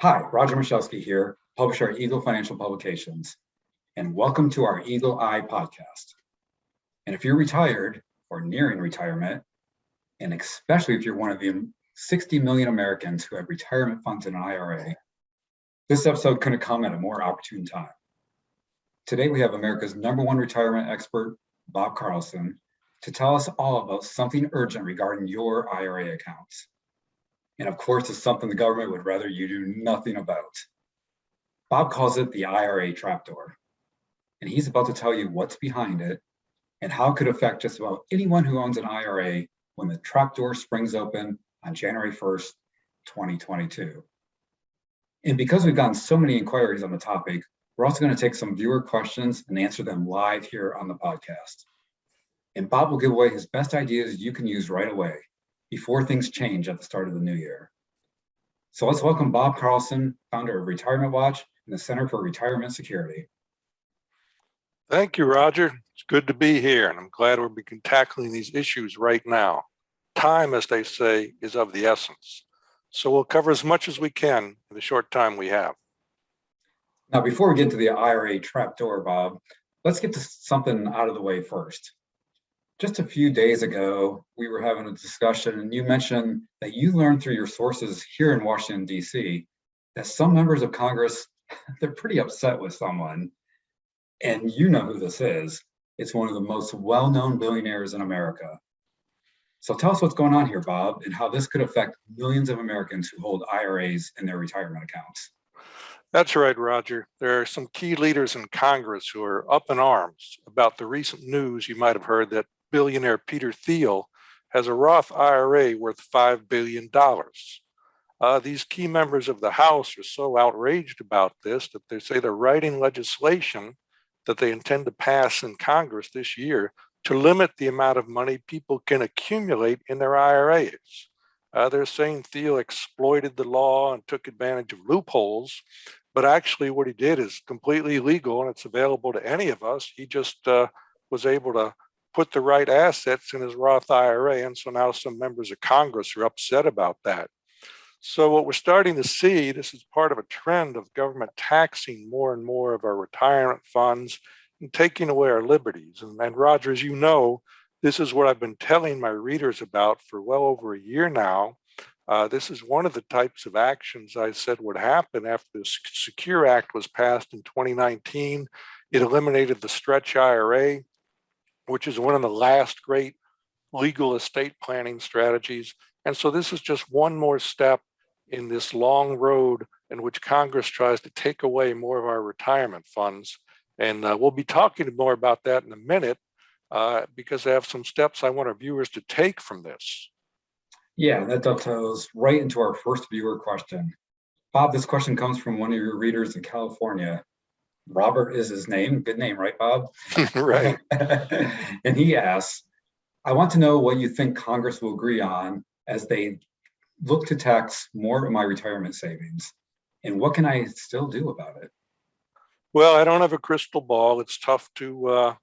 Hi, Roger Michalski here, publisher at Eagle Financial Publications, and welcome to our Eagle Eye podcast. And if you're retired or nearing retirement, and especially if you're one of the 60 million Americans who have retirement funds in an IRA, this episode couldn't come at a more opportune time. Today, we have America's #1 retirement expert, Bob Carlson, to tell us all about something urgent regarding your IRA accounts. And of course, it's something the government would rather you do nothing about. Bob calls it the IRA Trap Door, and he's about to tell you what's behind it and how it could affect just about anyone who owns an IRA when the trapdoor springs open on January 1st, 2022. And because we've gotten so many inquiries on the topic, we're also going to take some viewer questions and answer them live here on the podcast. And Bob will give away his best ideas you can use right away before things change at the start of the new year. So let's welcome Bob Carlson, founder of Retirement Watch and the Center for Retirement Security. Thank you, Roger. It's good to be here, and I'm glad we're tackling these issues right now. Time, as they say, is of the essence. So we'll cover as much as we can in the short time we have. Now, before we get to the IRA trapdoor, Bob, let's get to something out of the way first. Just a few days ago, we were having a discussion, and you mentioned that you learned through your sources here in Washington, D.C., that some members of Congress, they're pretty upset with someone. And you know who this is. It's one of the most well-known billionaires in America. So tell us what's going on here, Bob, and how this could affect millions of Americans who hold IRAs in their retirement accounts. That's right, Roger. There are some key leaders in Congress who are up in arms about the recent news you might have heard that billionaire Peter Thiel has a Roth IRA worth $5 billion. These key members of the House are so outraged about this that they say they're writing legislation that they intend to pass in Congress this year to limit the amount of money people can accumulate in their IRAs. They're saying Thiel exploited the law and took advantage of loopholes, but actually what he did is completely legal and it's available to any of us. He just was able to put the right assets in his Roth IRA, and so now some members of Congress are upset about that. So what we're starting to see, this is part of a trend of government taxing more and more of our retirement funds and taking away our liberties. And Roger, as you know, this is what I've been telling my readers about for well over a year now. This is one of the types of actions I said would happen after the Secure Act was passed in 2019. It eliminated the stretch IRA, which is one of the last great legal estate planning strategies. And so this is just one more step in this long road in which Congress tries to take away more of our retirement funds. And we'll be talking more about that in a minute because I have some steps I want our viewers to take from this. Yeah, that dovetails right into our first viewer question. Bob, this question comes from one of your readers in California. Robert is his name. Good name, right, Bob? Right. And he asks, I want to know what you think Congress will agree on as they look to tax more of my retirement savings. And what can I still do about it? Well, I don't have a crystal ball. It's tough to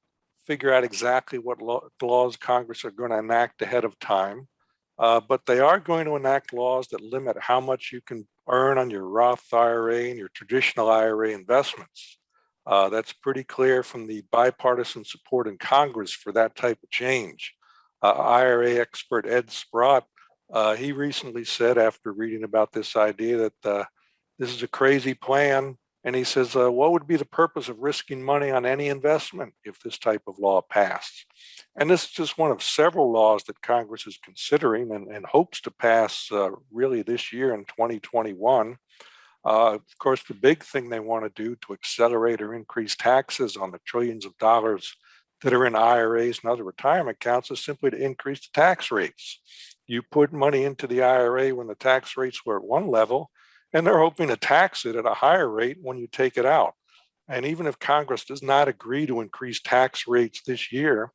figure out exactly what laws Congress are going to enact ahead of time. But they are going to enact laws that limit how much you can earn on your Roth IRA and your traditional IRA investments. That's pretty clear from the bipartisan support in Congress for that type of change. IRA expert Ed Sprott, he recently said after reading about this idea that this is a crazy plan. And he says, what would be the purpose of risking money on any investment if this type of law passed? And this is just one of several laws that Congress is considering and hopes to pass really this year in 2021. Of course, the big thing they want to do to accelerate or increase taxes on the trillions of dollars that are in IRAs and other retirement accounts is simply to increase the tax rates. You put money into the IRA when the tax rates were at one level, and they're hoping to tax it at a higher rate when you take it out. And even if Congress does not agree to increase tax rates this year,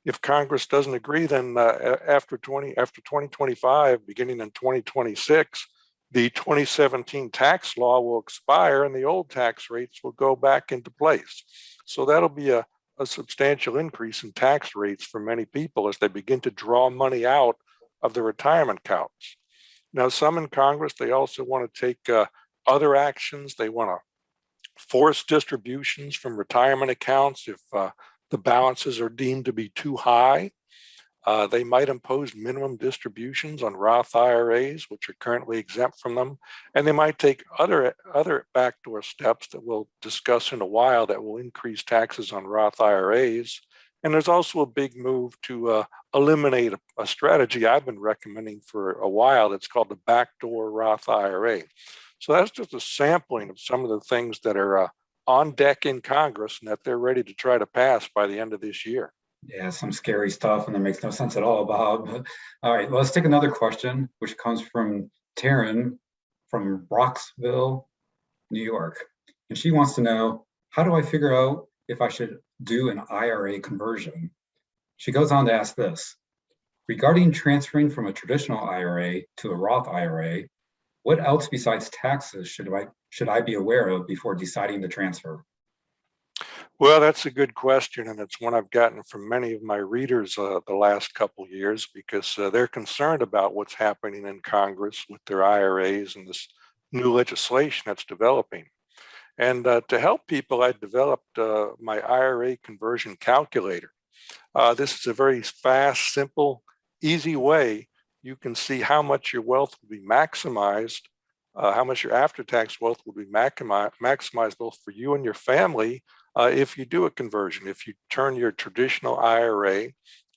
if Congress doesn't agree, then after 2025, beginning in 2026, the 2017 tax law will expire and the old tax rates will go back into place. So that'll be a substantial increase in tax rates for many people as they begin to draw money out of the retirement accounts. Now, some in Congress, they also want to take other actions. They want to force distributions from retirement accounts if the balances are deemed to be too high. They might impose minimum distributions on Roth IRAs, which are currently exempt from them. And they might take other backdoor steps that we'll discuss in a while that will increase taxes on Roth IRAs. And there's also a big move to eliminate a strategy I've been recommending for a while that's called the backdoor Roth IRA. So that's just a sampling of some of the things that are on deck in Congress and that they're ready to try to pass by the end of this year. Yeah, some scary stuff, and that makes no sense at all, Bob. All right, let's take another question, which comes from Taryn from Roxville, New York. And she wants to know, how do I figure out if I should do an IRA conversion? She goes on to ask this: regarding transferring from a traditional IRA to a Roth IRA, what else besides taxes should I be aware of before deciding to transfer? Well, that's a good question, and it's one I've gotten from many of my readers the last couple of years because they're concerned about what's happening in Congress with their IRAs and this new legislation that's developing. And to help people, I developed my IRA conversion calculator. This is a very fast, simple, easy way you can see how much your wealth will be maximized, how much your after-tax wealth will be maximized both for you and your family if you do a conversion, if you turn your traditional IRA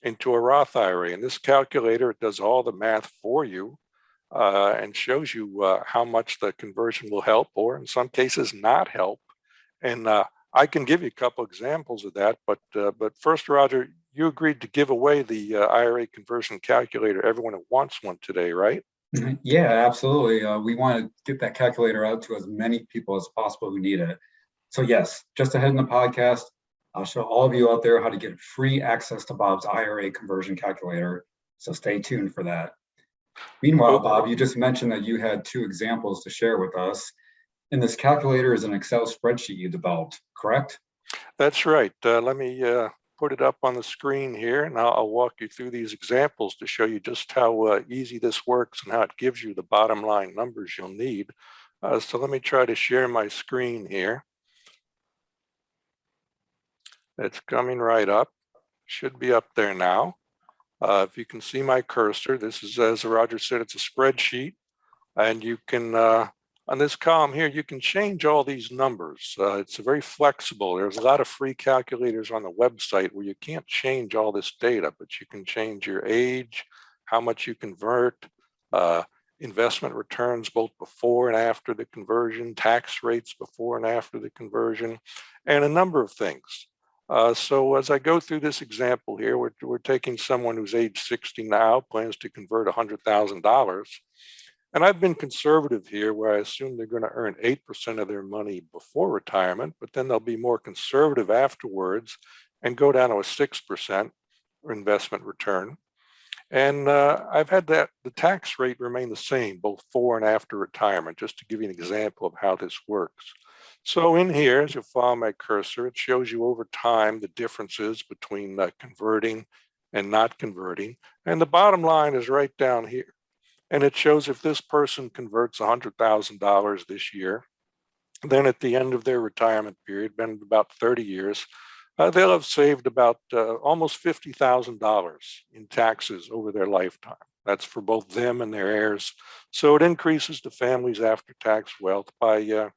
into a Roth IRA. And this calculator, it does all the math for you and shows you how much the conversion will help, or in some cases not help. And I can give you a couple examples of that, but first, Roger, you agreed to give away the IRA conversion calculator to everyone who wants one today, right? Yeah, absolutely. We want to get that calculator out to as many people as possible who need it. So yes, just ahead in the podcast, I'll show all of you out there how to get free access to Bob's IRA conversion calculator. So stay tuned for that. Meanwhile, Bob, you just mentioned that you had 2 examples to share with us. And this calculator is an Excel spreadsheet you developed, correct? That's right. Let me put it up on the screen here, and I'll walk you through these examples to show you just how easy this works and how it gives you the bottom line numbers you'll need. So let me try to share my screen here. It's coming right up. Should be up there now. If you can see my cursor, this is, as Roger said, it's a spreadsheet. And you can, on this column here, you can change all these numbers. It's very flexible. There's a lot of free calculators on the website where you can't change all this data, but you can change your age, how much you convert, investment returns both before and after the conversion, tax rates before and after the conversion, and a number of things. So as I go through this example here, we're taking someone who's age 60 now, plans to convert $100,000. And I've been conservative here, where I assume they're going to earn 8% of their money before retirement, but then they'll be more conservative afterwards and go down to a 6% investment return. And I've had the tax rate remain the same, both before and after retirement, just to give you an example of how this works. So in here, as you follow my cursor, it shows you over time the differences between converting and not converting. And the bottom line is right down here. And it shows if this person converts $100,000 this year, then at the end of their retirement period, been about 30 years, they'll have saved about almost $50,000 in taxes over their lifetime. That's for both them and their heirs. So it increases the family's after-tax wealth by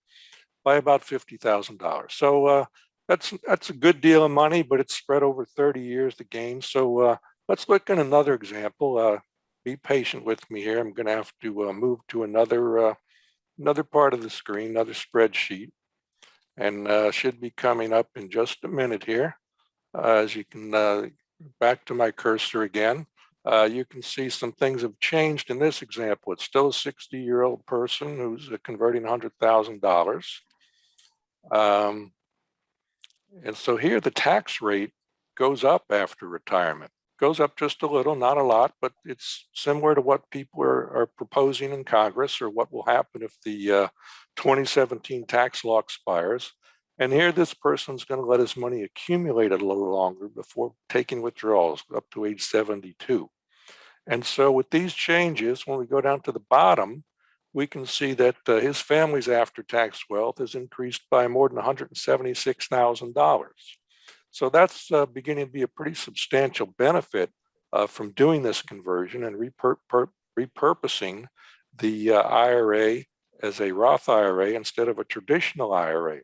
about $50,000. So that's a good deal of money, but it's spread over 30 years, the gain. So let's look at another example. Be patient with me here. I'm going to have to move to another part of the screen, another spreadsheet, and should be coming up in just a minute here. As you can, back to my cursor again, you can see some things have changed in this example. It's still a 60-year-old person who's converting $100,000. And so here the tax rate goes up after retirement. Goes up just a little, not a lot, but it's similar to what people are proposing in Congress, or what will happen if the 2017 tax law expires. And here this person's going to let his money accumulate a little longer before taking withdrawals up to age 72. And so with these changes, when we go down to the bottom, we can see that his family's after-tax wealth has increased by more than $176,000. So that's beginning to be a pretty substantial benefit from doing this conversion and repurposing the IRA as a Roth IRA instead of a traditional IRA.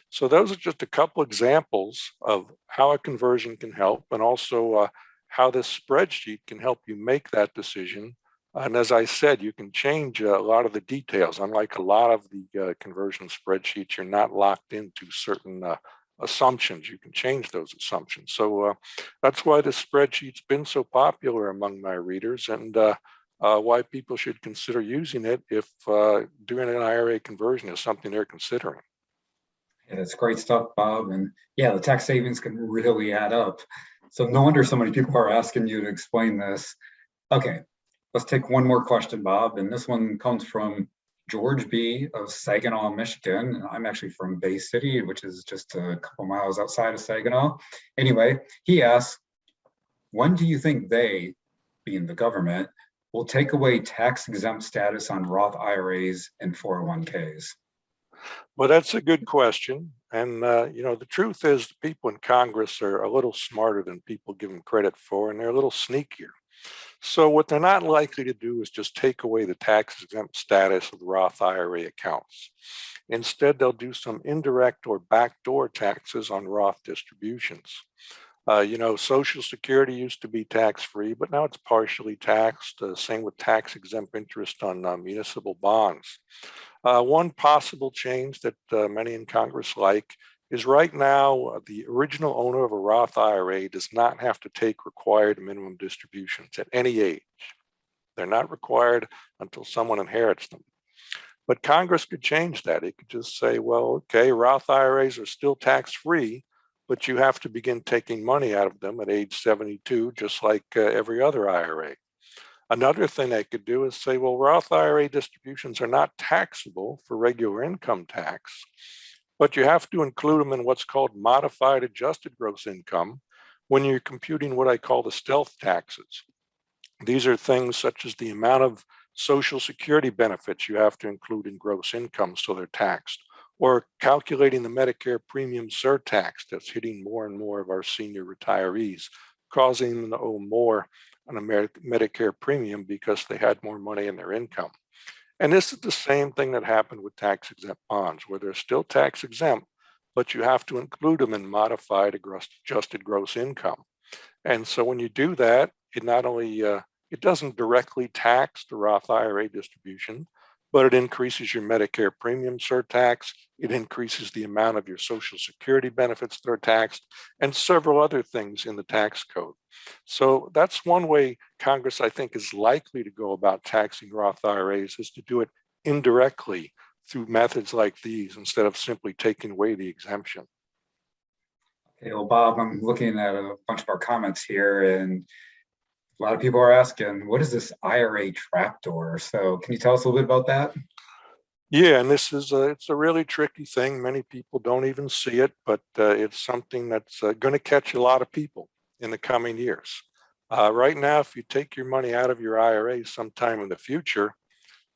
So those are just a couple examples of how a conversion can help, and also how this spreadsheet can help you make that decision. And as I said, you can change a lot of the details. Unlike a lot of the conversion spreadsheets, you're not locked into certain assumptions. You can change those assumptions. So that's why this spreadsheet's been so popular among my readers, and why people should consider using it if doing an IRA conversion is something they're considering. Yeah, that's great stuff, Bob. And yeah, the tax savings can really add up. So no wonder so many people are asking you to explain this. Okay, let's take one more question, Bob. And this one comes from George B. of Saginaw, Michigan. I'm actually from Bay City, which is just a couple miles outside of Saginaw. Anyway, he asks, when do you think they, being the government, will take away tax-exempt status on Roth IRAs and 401ks? Well, that's a good question. And, the truth is the people in Congress are a little smarter than people give them credit for, and they're a little sneakier. So what they're not likely to do is just take away the tax-exempt status of the Roth IRA accounts. Instead, they'll do some indirect or backdoor taxes on Roth distributions. Social Security used to be tax-free, but now it's partially taxed. Same with tax-exempt interest on municipal bonds. One possible change that many in Congress like is right now, the original owner of a Roth IRA does not have to take required minimum distributions at any age. They're not required until someone inherits them. But Congress could change that. It could just say, well, okay, Roth IRAs are still tax-free, but you have to begin taking money out of them at age 72, just like every other IRA. Another thing they could do is say, well, Roth IRA distributions are not taxable for regular income tax, but you have to include them in what's called modified adjusted gross income when you're computing what I call the stealth taxes. These are things such as the amount of Social Security benefits you have to include in gross income so they're taxed, or calculating the Medicare premium surtax that's hitting more and more of our senior retirees, causing them to owe more on a Medicare premium because they had more money in their income. And this is the same thing that happened with tax-exempt bonds, where they're still tax-exempt, but you have to include them in modified adjusted gross income. And so when you do that, it not only it doesn't directly tax the Roth IRA distribution, but it increases your Medicare premium surtax, it increases the amount of your Social Security benefits that are taxed, and several other things in the tax code. So that's one way Congress, I think, is likely to go about taxing Roth IRAs, is to do it indirectly through methods like these instead of simply taking away the exemption. Okay, well, Bob, I'm looking at a bunch of our comments here, and a lot of people are asking, what is this IRA Trap Door? So can you tell us a little bit about that? Yeah, and this is it's a really tricky thing. Many people don't even see it, but it's something that's going to catch a lot of people in the coming years. Right now, if you take your money out of your IRA sometime in the future,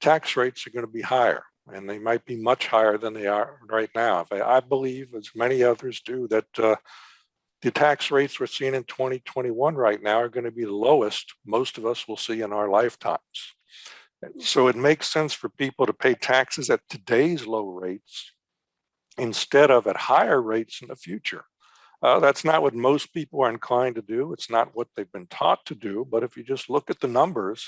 tax rates are going to be higher, and they might be much higher than they are right now. I believe, as many others do, that the tax rates we're seeing in 2021 right now are going to be the lowest most of us will see in our lifetimes. So it makes sense for people to pay taxes at today's low rates instead of at higher rates in the future. That's not what most people are inclined to do. It's not what they've been taught to do. But if you just look at the numbers,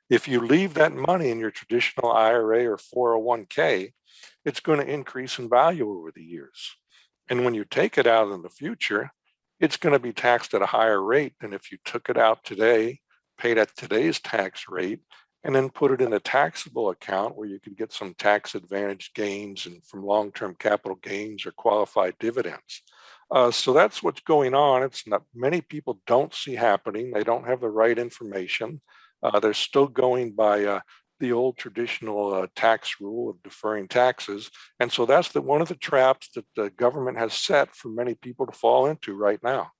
if you leave that money in your traditional IRA or 401k, it's going to increase in value over the years. And when you take it out in the future, it's going to be taxed at a higher rate than if you took it out today, paid at today's tax rate, and then put it in a taxable account where you could get some tax advantage gains and from long-term capital gains or qualified dividends. So that's what's going on. It's not many people don't see happening. They don't have the right information. They're still going by the old traditional tax rule of deferring taxes. And so that's one of the traps that the government has set for many people to fall into right now.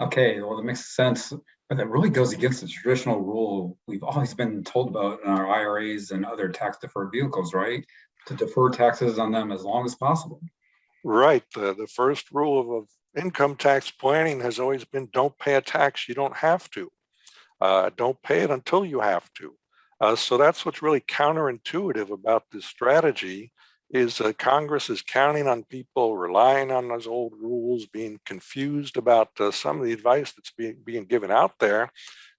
Okay, well, it makes sense But that really goes against the traditional rule we've always been told about in our IRAs and other tax deferred vehicles, right? To defer taxes on them as long as possible. Right. The first rule of income tax planning has always been don't pay a tax you don't have to. Don't pay it until you have to. So that's what's really counterintuitive about this strategy is Congress is counting on people relying on those old rules, being confused about some of the advice that's being given out there.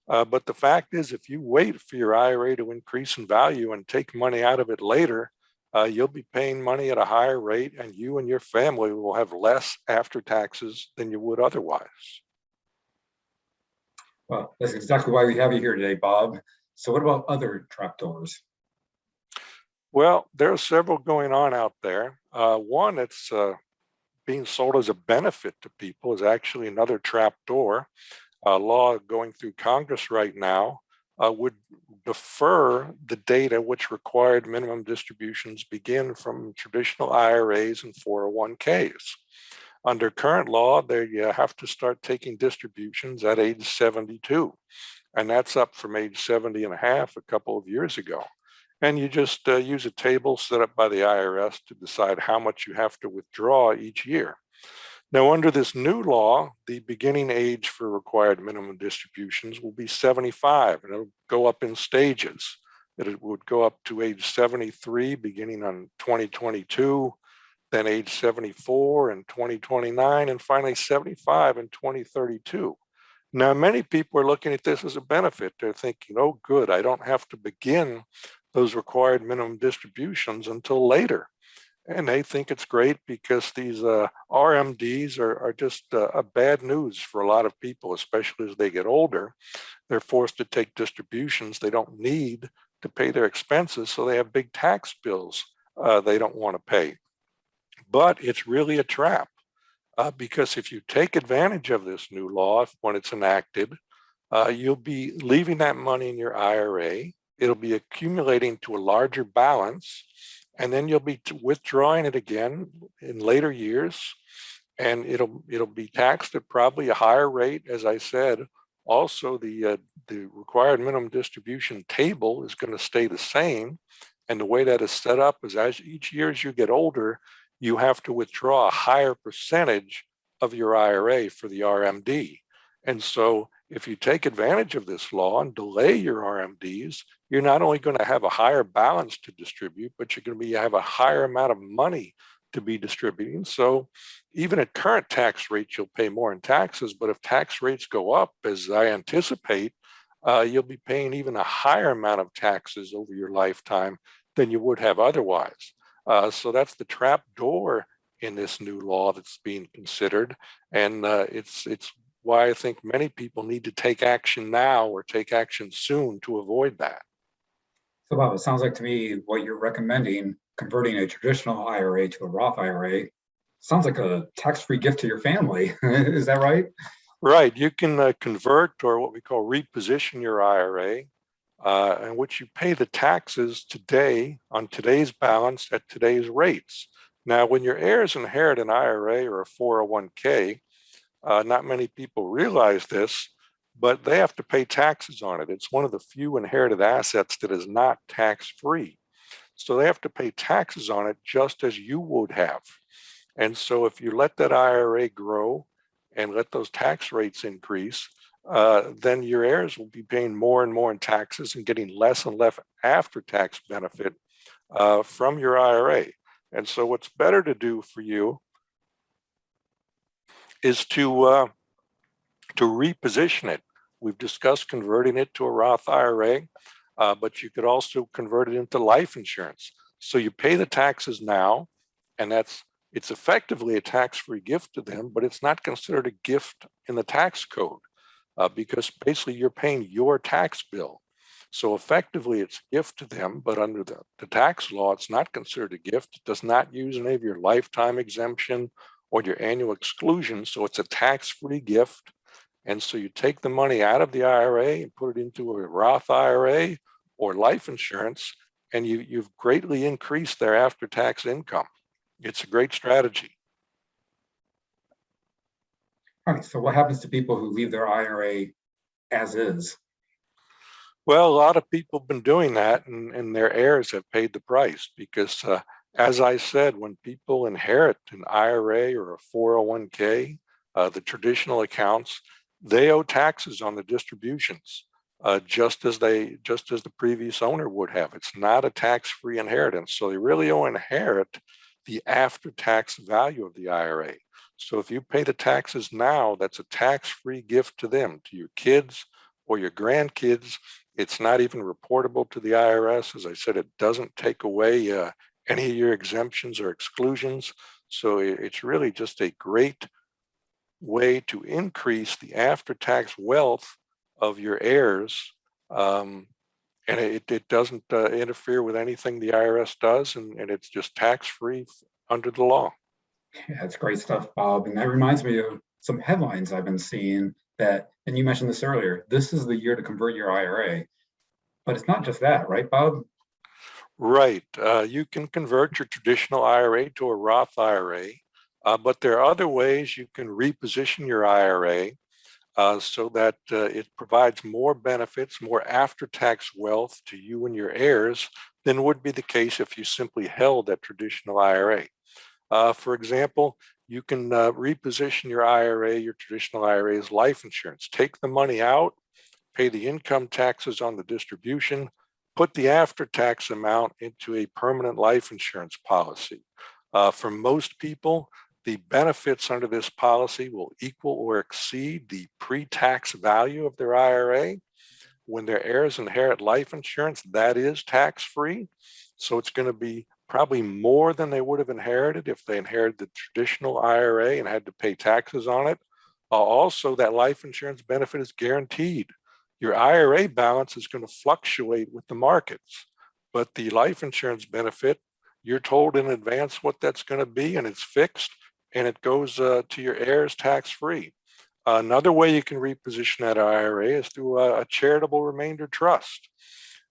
But the fact is, if you wait for your IRA to increase in value and take money out of it later, you'll be paying money at a higher rate, and you and your family will have less after taxes than you would otherwise. Well, that's exactly why we have you here today, Bob. So what about other trapdoors? Well, there are several going on out there. One that's being sold as a benefit to people is actually another trap door. A law going through Congress right now would defer the date at which required minimum distributions begin from traditional IRAs and 401ks. Under current law, they have to start taking distributions at age 72, and that's up from age 70 and a half a couple of years ago. And you just use a table set up by the IRS to decide how much you have to withdraw each year. Now, under this new law, the beginning age for required minimum distributions will be 75, and it'll go up in stages. It would go up to age 73 beginning on 2022, then age 74 in 2029, and finally 75 in 2032. Now, many people are looking at this as a benefit. They're thinking, oh, good, I don't have to begin those required minimum distributions until later. And they think it's great because these RMDs are just a bad news for a lot of people, especially as they get older. They're forced to take distributions they don't need to pay their expenses, so they have big tax bills they don't want to pay. But it's really a trap because if you take advantage of this new law when it's enacted, you'll be leaving that money in your IRA. It'll be accumulating to a larger balance, and then you'll be withdrawing it again in later years, and it'll be taxed at probably a higher rate. As I said, also the required minimum distribution table is going to stay the same, and the way that is set up is as each year as you get older, you have to withdraw a higher percentage of your IRA for the RMD. And so if you take advantage of this law and delay your RMDs, you're not only going to have a higher balance to distribute, but you're going to have a higher amount of money to be distributing. So even at current tax rates, you'll pay more in taxes. But if tax rates go up, as I anticipate, you'll be paying even a higher amount of taxes over your lifetime than you would have otherwise. So that's the trap door in this new law that's being considered. And it's why I think many people need to take action now or take action soon to avoid that. So Bob, it sounds like to me what you're recommending, converting a traditional IRA to a Roth IRA, sounds like a tax-free gift to your family. Is that right? Right. You can convert or what we call reposition your IRA, in which you pay the taxes today on today's balance at today's rates. Now, when your heirs inherit an IRA or a 401k, not many people realize this, but they have to pay taxes on it. It's one of the few inherited assets that is not tax-free. So they have to pay taxes on it just as you would have. And so if you let that IRA grow and let those tax rates increase, then your heirs will be paying more and more in taxes and getting less and less after-tax benefit from your IRA. And so what's better to do for you is to reposition it. We've discussed converting it to a Roth IRA, but you could also convert it into life insurance. So you pay the taxes now, and it's effectively a tax-free gift to them, but it's not considered a gift in the tax code because basically you're paying your tax bill. So effectively it's a gift to them, but under the tax law, it's not considered a gift. It does not use any of your lifetime exemption or your annual exclusion. So it's a tax-free gift. And so you take the money out of the IRA and put it into a Roth IRA or life insurance, and you've greatly increased their after-tax income. It's a great strategy. All right, so what happens to people who leave their IRA as is. Well, a lot of people have been doing that, and their heirs have paid the price because, as I said, when people inherit an IRA or a 401k, the traditional accounts, they owe taxes on the distributions, just as the previous owner would have. It's not a tax-free inheritance, so they really owe inherit the after-tax value of the IRA. So if you pay the taxes now, that's a tax-free gift to them, to your kids or your grandkids. It's not even reportable to the IRS. As I said, it doesn't take away any of your exemptions or exclusions. So it's really just a great way to increase the after-tax wealth of your heirs. And it doesn't interfere with anything the IRS does, and it's just tax-free under the law. Yeah, that's great stuff, Bob. And that reminds me of some headlines I've been seeing that, and you mentioned this earlier, this is the year to convert your IRA. But it's not just that, right, Bob? Right. You can convert your traditional IRA to a Roth IRA, but there are other ways you can reposition your IRA so that it provides more benefits, more after-tax wealth to you and your heirs than would be the case if you simply held that traditional IRA. For example, you can reposition your IRA, your traditional IRA, as life insurance. Take the money out, pay the income taxes on the distribution, put the after-tax amount into a permanent life insurance policy. For most people, the benefits under this policy will equal or exceed the pre-tax value of their IRA. When their heirs inherit life insurance, that is tax-free. So it's going to be probably more than they would have inherited if they inherited the traditional IRA and had to pay taxes on it. Also, that life insurance benefit is guaranteed. Your IRA balance is going to fluctuate with the markets, but the life insurance benefit, you're told in advance what that's going to be, and it's fixed, and it goes to your heirs tax-free. Another way you can reposition that IRA is through a charitable remainder trust.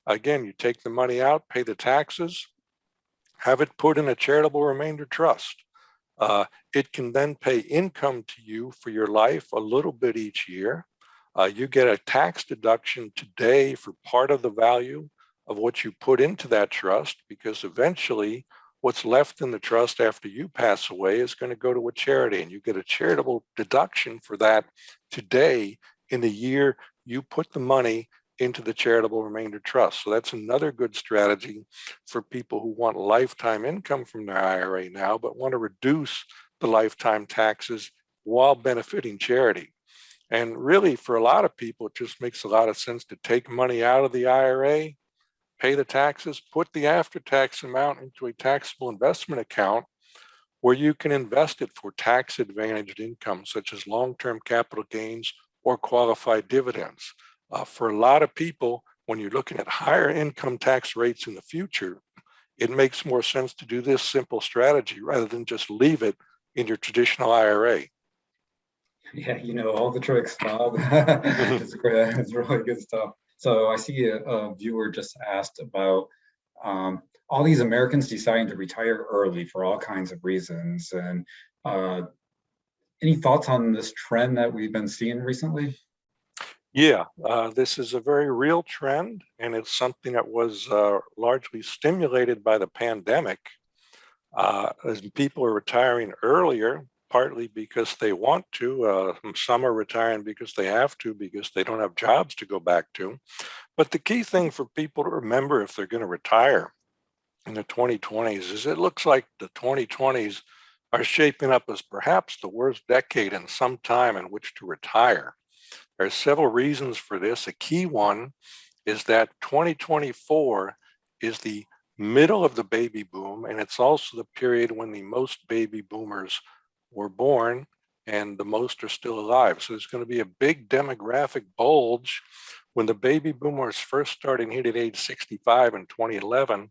Again, you take the money out, pay the taxes, have it put in a charitable remainder trust. It can then pay income to you for your life a little bit each year. You get a tax deduction today for part of the value of what you put into that trust, because eventually what's left in the trust after you pass away is going to go to a charity, and you get a charitable deduction for that today in the year you put the money into the charitable remainder trust. So that's another good strategy for people who want lifetime income from their IRA now, but want to reduce the lifetime taxes while benefiting charity. And really, for a lot of people, it just makes a lot of sense to take money out of the IRA, pay the taxes, put the after-tax amount into a taxable investment account where you can invest it for tax-advantaged income, such as long-term capital gains or qualified dividends. For a lot of people, when you're looking at higher income tax rates in the future, it makes more sense to do this simple strategy rather than just leave it in your traditional IRA. Yeah, you know all the tricks, Bob. It's great. It's really good stuff. So I see a viewer just asked about all these Americans deciding to retire early for all kinds of reasons. And any thoughts on this trend that we've been seeing recently? Yeah, this is a very real trend, and it's something that was largely stimulated by the pandemic. As people are retiring earlier, partly because they want to. Some are retiring because they have to, because they don't have jobs to go back to. But the key thing for people to remember if they're going to retire in the 2020s is it looks like the 2020s are shaping up as perhaps the worst decade in some time in which to retire. There are several reasons for this. A key one is that 2024 is the middle of the baby boom, and it's also the period when the most baby boomers were born and the most are still alive. So there's going to be a big demographic bulge. When the baby boomers first started hitting age 65 in 2011,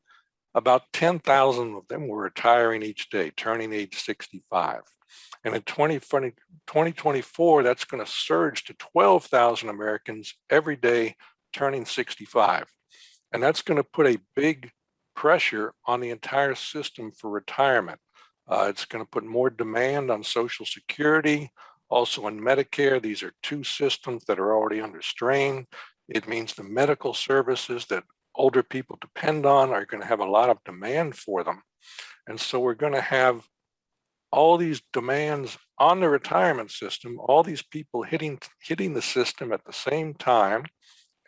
about 10,000 of them were retiring each day, turning age 65. And in 2024, that's going to surge to 12,000 Americans every day turning 65. And that's going to put a big pressure on the entire system for retirement. It's going to put more demand on Social Security, Also in Medicare, these are two systems that are already under strain. It means the medical services that older people depend on are going to have a lot of demand for them. And so we're going to have all these demands on the retirement system, all these people hitting the system at the same time.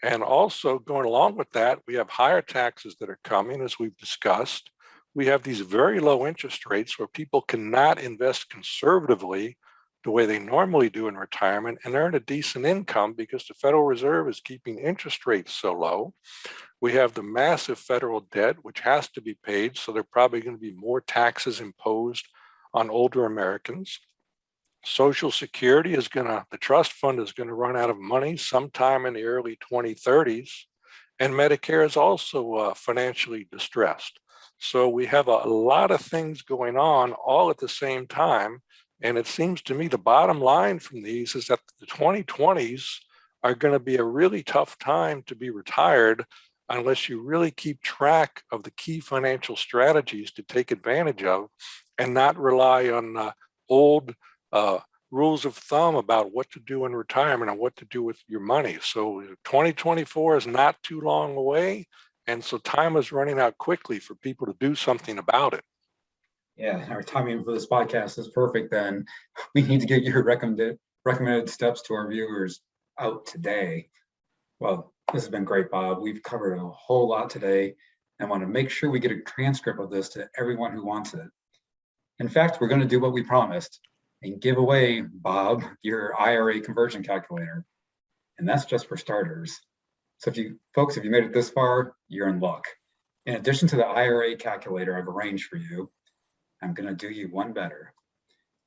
And also going along with that, we have higher taxes that are coming, as we've discussed. We have these very low interest rates where people cannot invest conservatively the way they normally do in retirement and earn a decent income because the Federal Reserve is keeping interest rates so low. We have the massive federal debt, which has to be paid. So there are probably going to be more taxes imposed on older Americans. Social Security the trust fund is going to run out of money sometime in the early 2030s. And Medicare is also financially distressed. So we have a lot of things going on all at the same time. And it seems to me the bottom line from these is that the 2020s are going to be a really tough time to be retired unless you really keep track of the key financial strategies to take advantage of and not rely on old rules of thumb about what to do in retirement and what to do with your money. So 2024 is not too long away. And so time is running out quickly for people to do something about it. Yeah, our timing for this podcast is perfect then. We need to get your recommended steps to our viewers out today. Well, this has been great, Bob. We've covered a whole lot today and want to make sure we get a transcript of this to everyone who wants it. In fact, we're going to do what we promised and give away, Bob, your IRA conversion calculator. And that's just for starters. So if you made it this far, you're in luck. In addition to the IRA calculator I've arranged for you, I'm going to do you one better.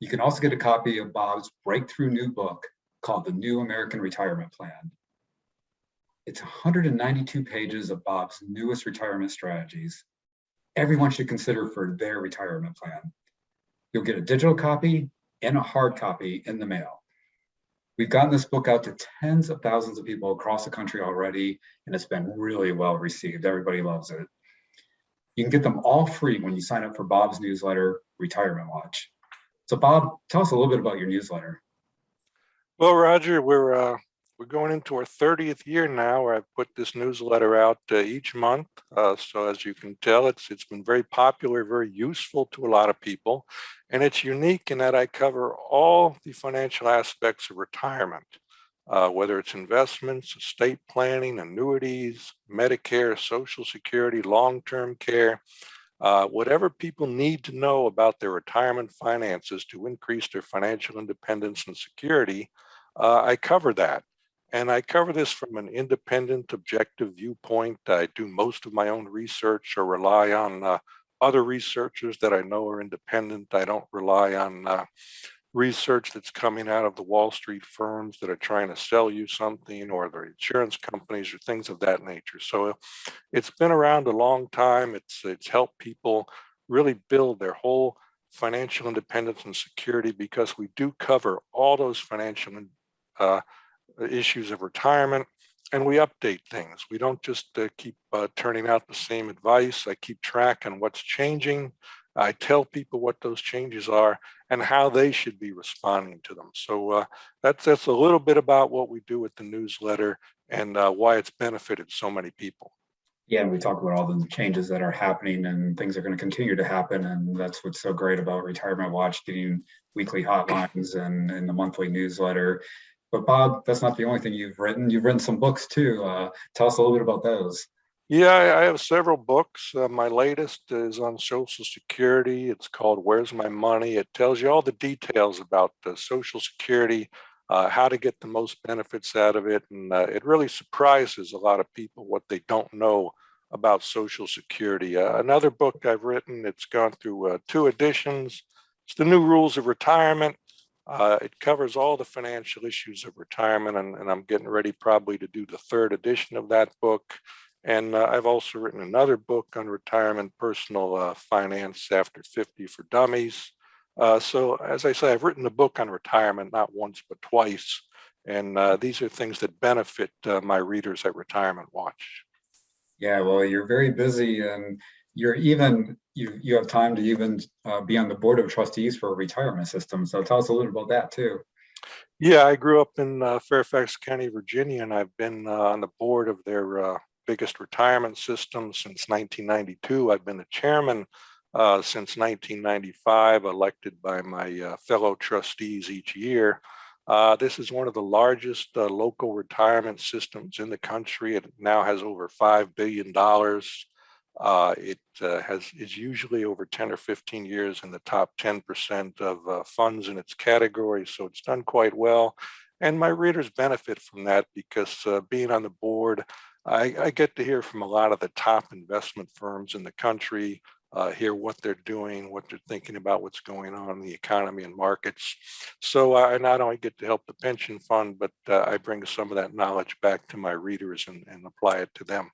You can also get a copy of Bob's breakthrough new book called The New American Retirement Plan. It's 192 pages of Bob's newest retirement strategies everyone should consider for their retirement plan. You'll get a digital copy and a hard copy in the mail. We've gotten this book out to tens of thousands of people across the country already, and it's been really well received. Everybody loves it. You can get them all free when you sign up for Bob's newsletter, Retirement Watch. So Bob, tell us a little bit about your newsletter. Well, Roger, we're going into our 30th year now where I've put this newsletter out each month. So as you can tell, it's been very popular, very useful to a lot of people. And it's unique in that I cover all the financial aspects of retirement, whether it's investments, estate planning, annuities, Medicare, Social Security, long-term care, whatever people need to know about their retirement finances to increase their financial independence and security, I cover that. And I cover this from an independent, objective viewpoint. I do most of my own research or rely on other researchers that I know are independent. I don't rely on research that's coming out of the Wall Street firms that are trying to sell you something or the insurance companies or things of that nature. So it's been around a long time. It's helped people really build their whole financial independence and security because we do cover all those financial issues of retirement, and we update things. We don't just keep turning out the same advice. I keep track on what's changing. I tell people what those changes are and how they should be responding to them. So that's a little bit about what we do with the newsletter and why it's benefited so many people. Yeah, and we talk about all the changes that are happening and things are going to continue to happen. And that's what's so great about Retirement Watch, getting weekly hotlines and the monthly newsletter. But Bob, that's not the only thing you've written. You've written some books too. Tell us a little bit about those. Yeah, I have several books. My latest is on Social Security. It's called Where's My Money? It tells you all the details about Social Security, how to get the most benefits out of it. And it really surprises a lot of people what they don't know about Social Security. Another book I've written, it's gone through 2 editions. It's The New Rules of Retirement. It covers all the financial issues of retirement, and I'm getting ready probably to do the 3rd edition of that book. And I've also written another book on retirement personal finance after 50 for dummies. So as I say, I've written a book on retirement, not once, but twice. And these are things that benefit my readers at Retirement Watch. Yeah, well, you're very busy and you have time to even be on the board of trustees for a retirement system. So tell us a little about that too. Yeah, I grew up in Fairfax County, Virginia, and I've been on the board of their biggest retirement system since 1992. I've been the chairman since 1995, elected by my fellow trustees each year. This is one of the largest local retirement systems in the country. It now has over $5 billion. It is usually over 10 or 15 years in the top 10% of funds in its category, so it's done quite well. And my readers benefit from that because being on the board, I get to hear from a lot of the top investment firms in the country, hear what they're doing, what they're thinking about, what's going on in the economy and markets. So I not only get to help the pension fund, but I bring some of that knowledge back to my readers and apply it to them.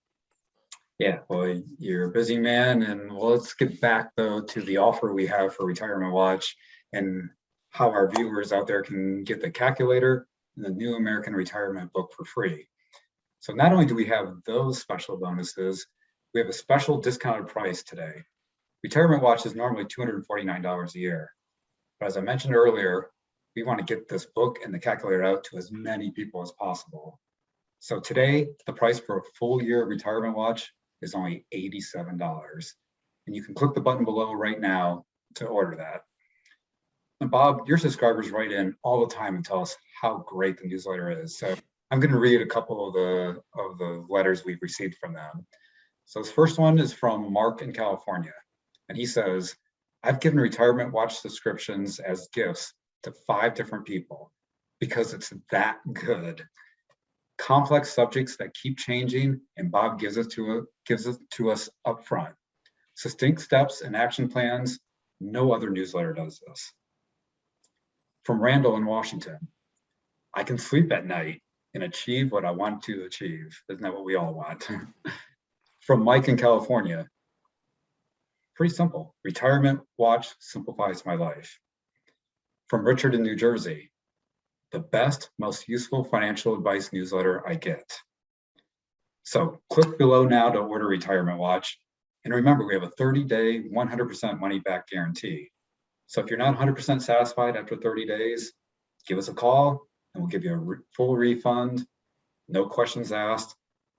Yeah, well, you're a busy man, and well, let's get back though to the offer we have for Retirement Watch and how our viewers out there can get the calculator and the New American Retirement book for free. So not only do we have those special bonuses, we have a special discounted price today. Retirement Watch is normally $249 a year. But as I mentioned earlier, we want to get this book and the calculator out to as many people as possible. So today, the price for a full year of Retirement Watch is only $87. And you can click the button below right now to order that. And Bob, your subscribers write in all the time and tell us how great the newsletter is. So I'm going to read a couple of the letters we've received from them. So this first one is from Mark in California. And he says, I've given Retirement Watch subscriptions as gifts to 5 different people because it's that good. Complex subjects that keep changing, and Bob gives it to us up front. Succinct steps and action plans. No other newsletter does this. From Randall in Washington, I can sleep at night and achieve what I want to achieve. Isn't that what we all want? From Mike in California, pretty simple. Retirement Watch simplifies my life. From Richard in New Jersey, the best, most useful financial advice newsletter I get. So click below now to order Retirement Watch. And remember, we have a 30-day, 100% money back guarantee. So if you're not 100% satisfied after 30 days, give us a call and we'll give you a full refund, no questions asked,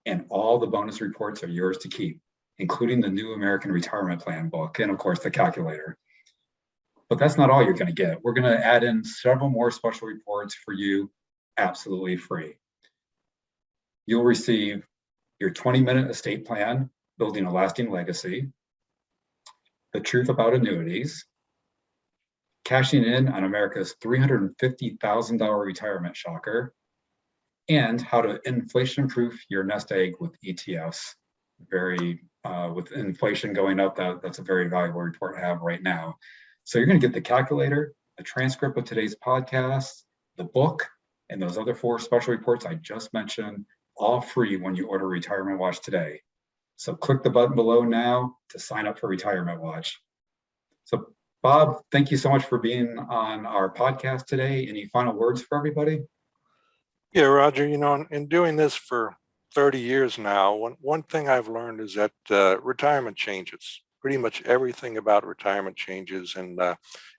and all the bonus reports are yours to keep, including the New American Retirement Plan book and of course the calculator. But that's not all you're going to get. We're going to add in several more special reports for you absolutely free. You'll receive your 20-minute estate plan, building a lasting legacy, the truth about annuities, cashing in on America's $350,000 retirement shocker, and how to inflation-proof your nest egg with ETFs. With inflation going up, that's a very valuable report to have right now. So you're going to get the calculator, a transcript of today's podcast, the book, and those other 4 special reports I just mentioned, all free when you order Retirement Watch today. So click the button below now to sign up for Retirement Watch. So Bob, thank you so much for being on our podcast today. Any final words for everybody? Yeah, Roger, in doing this for 30 years now, one thing I've learned is that retirement changes. Pretty much everything about retirement changes, and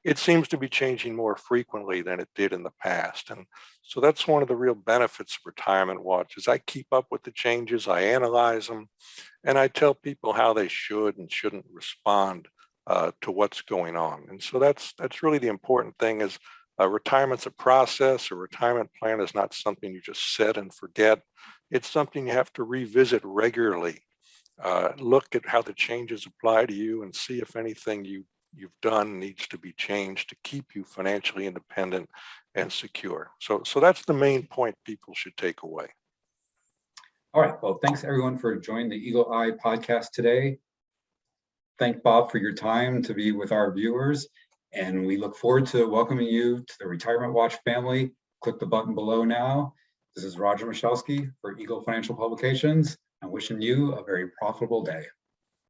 it seems to be changing more frequently than it did in the past. And so that's one of the real benefits of Retirement Watch is I keep up with the changes, I analyze them, and I tell people how they should and shouldn't respond to what's going on. And so that's really the important thing is retirement's a process. A retirement plan is not something you just set and forget. It's something you have to revisit regularly. Look at how the changes apply to you and see if anything you've done needs to be changed to keep you financially independent and secure. So that's the main point people should take away. All right. Well, thanks everyone for joining the Eagle Eye podcast today. Thank Bob for your time to be with our viewers, and we look forward to welcoming you to the Retirement Watch family. Click the button below now. This is Roger Michalski for Eagle Financial Publications. I'm wishing you a very profitable day.